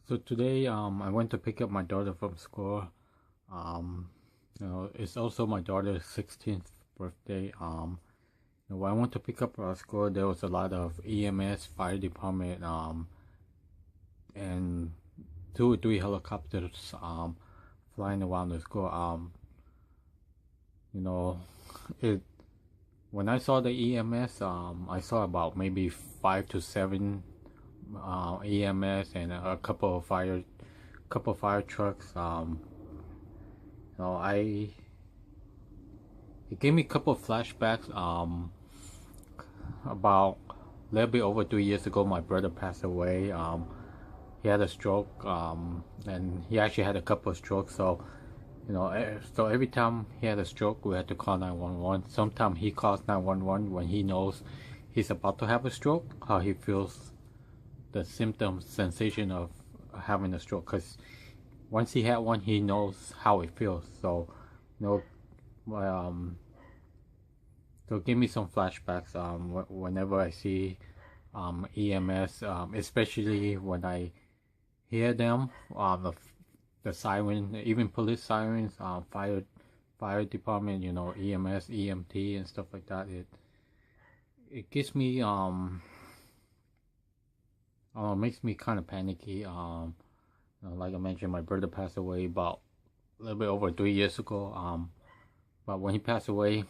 So today, I went to pick up my daughter from school. Um, it's also my daughter's 16th birthday. When I went to pick up her at school, there was a lot of EMS, fire department, and two or three helicopters, flying around the school. You know, it when I saw the EMS, I saw about maybe 5 to 7 EMS and a couple of fire trucks. You know, I it gave me a couple of flashbacks. About a little bit over 3 years ago, my brother passed away. He had a stroke. And he actually had a couple of strokes. So, so every time he had a stroke, we had to call 911. Sometimes he calls 911 when he knows he's about to have a stroke. How he feels the symptoms, sensation of having a stroke. Because once he had one, he knows how it feels. So, you um, so give me some flashbacks. Whenever I see EMS, especially when I hear them, the siren, even police sirens, fire department, EMS, EMT, and stuff like that. It gives me makes me kind of panicky. Like I mentioned, my brother passed away about a little bit over 3 years ago. But when he passed away,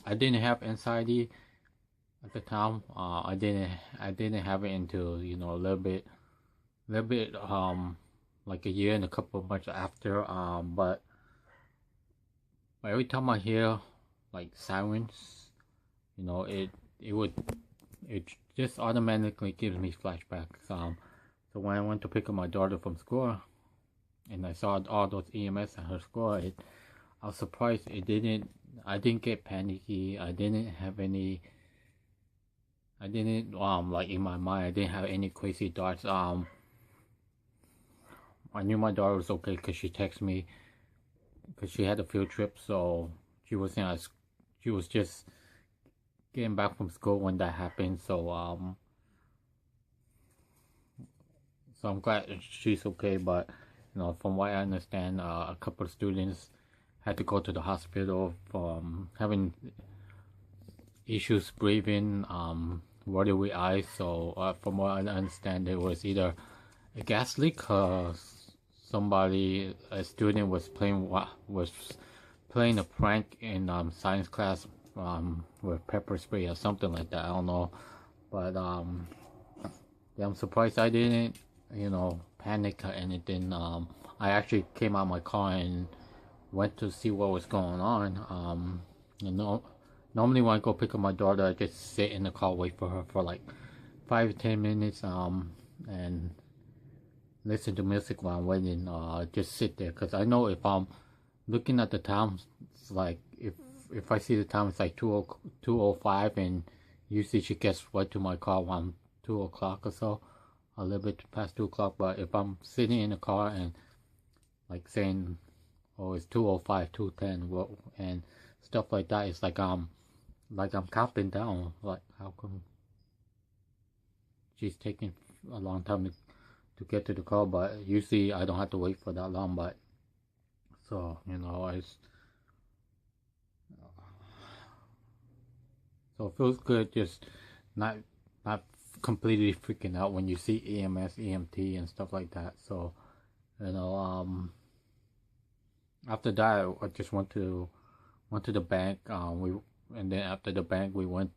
I didn't have anxiety at the time. I didn't have it until a little bit like a year and a couple of months after. But every time I hear like sirens, it would it just automatically gives me flashbacks. So when I went to pick up my daughter from school, and I saw all those EMS at her school, I was surprised I didn't get panicky. I didn't have any. I didn't like in my mind. I didn't have any crazy thoughts. I knew my daughter was okay because she texted me because she had a field trip, so she was she was just getting back from school when that happened. So I'm glad she's okay. But from what I understand, a couple of students had to go to the hospital from having issues breathing, watery eyes. So from what I understand, there was either a gas leak. A student was playing a prank in science class with pepper spray or something like that. I don't know, but yeah, I'm surprised I didn't panic or anything. I actually came out of my car and went to see what was going on. Normally when I go pick up my daughter, I just sit in the car, wait for her for like 5 to 10 minutes, and listen to music while I'm waiting. Just sit there, cause I know if I'm looking at the time, it's like if I see the time, it's like 2:05, and usually she gets right to my car around 2 o'clock or so, a little bit past 2 o'clock. But if I'm sitting in the car and like saying, "Oh, it's 2:05, 2:10," and stuff like that, it's like I'm counting down. Like, how come she's taking a long time to get to the car? But usually I don't have to wait for that long. But so so it feels good just not not completely freaking out when you see EMS, EMT, and stuff like that. So you know after that I just went to the bank. And then after the bank we went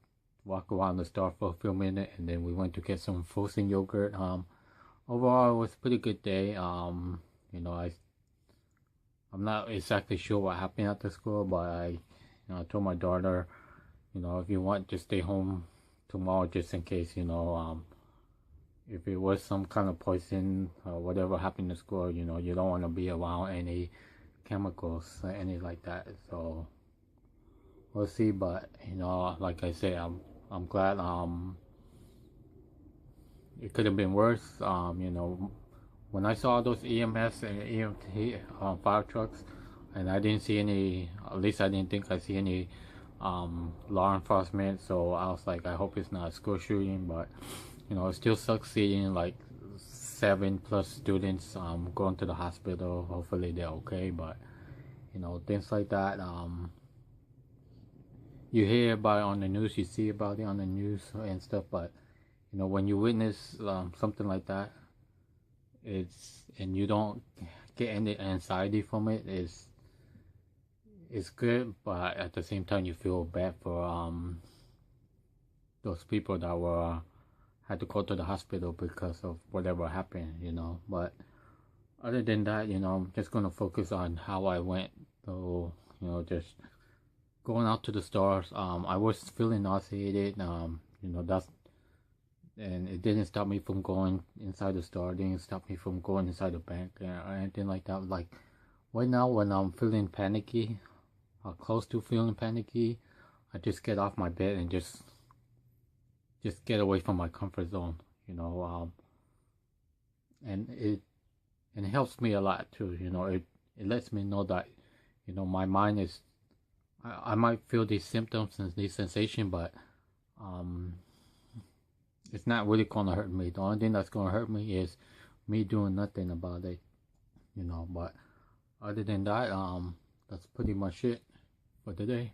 walk around the store for a few minutes, and then we went to get some frozen yogurt. Overall, it was a pretty good day. I'm not exactly sure what happened at the school, but I told my daughter, if you want, just stay home tomorrow, just in case. If it was some kind of poison or whatever happened to school, you don't want to be around any chemicals or any like that. So we'll see. But like I say, I'm glad. It could have been worse. When I saw those EMS and EMT fire trucks, and I didn't see any. At least I didn't think I see any law enforcement. So I was like, I hope it's not a school shooting. But it still sucks seeing like 7+ students going to the hospital. Hopefully they're okay, but you know, things like that, you hear about it on the news, you see about it on the news and stuff, but you know, when you witness something like that, and you don't get any anxiety from it, it's good, but at the same time you feel bad for those people that were had to go to the hospital because of whatever happened, you know. But other than that, you know, I'm just gonna focus on how I went. So, you know, just going out to the stores. I was feeling nauseated. You know, and it didn't stop me from going inside the store. It didn't stop me from going inside the bank or anything like that. Like right now, when I'm feeling panicky, or close to feeling panicky, I just get off my bed and just get away from my comfort zone. You know, and it helps me a lot too. You know, it lets me know that, you know, my mind is. I might feel these symptoms and these sensations, but it's not really gonna hurt me. The only thing that's gonna hurt me is me doing nothing about it, you know. But other than that, that's pretty much it for today.